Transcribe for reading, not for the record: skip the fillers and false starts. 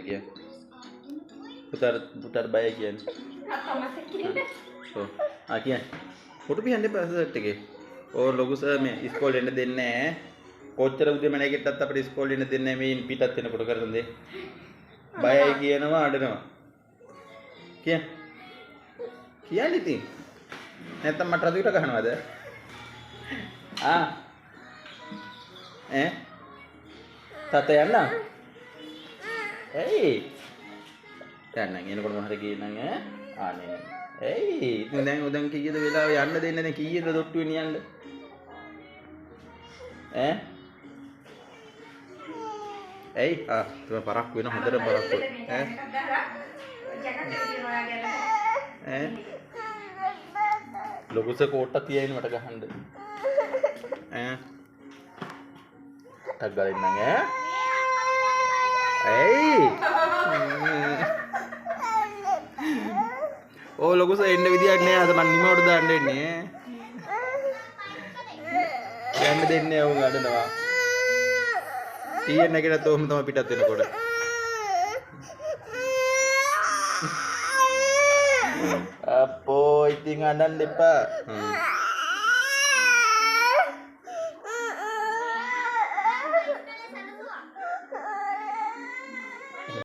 කිය. පුතාට බය කියන්නේ. ඔව්. කියන්නේ. ෆොටෝ පියන්න එපා සර්ට් එකේ. ඕ ලොකු සර් මේ ඉස්කෝලේ එන්න දෙන්නේ නැහැ. කොච්චර උදේම නැගිට්ටත් අපිට ඉස්කෝලේ එන්න දෙන්නේ නැහැ මේ පිටත් වෙනකොට කරන දේ. බයයි කියනවා අඬනවා. කියන්නේ ඉතින්. නැත්තම් මට රදුවිට ගහනවද? තාත්තා යන්න. එයි. යන්න එනකොට මොහර ගියේ නම් ආනේ. එයි. ඉතින් දැන් උදන් කීයද වෙලාව යන්න දෙන්නේ නැහැ කීයද දොට්ටුවෙන් යන්න? එයි. තුම පරක් වෙන හොඳට පරක් වෙන. ලොකුස කෝට්ටක් තියයිනේ මට ගහන්න. ටක් ගාලා ඉන්නම් එයි. ඕ ලොකුස එන්න විදියක් නෑ අද මම නිමවට දාන්න එන්නේ. යන්න දෙන්නේ උන් අඬනවා. ටීයෙන් නැගිටත් ඔහොම තමයි පිටත් වෙනකොට. අපෝ ඉතින් අඬන්න එපා.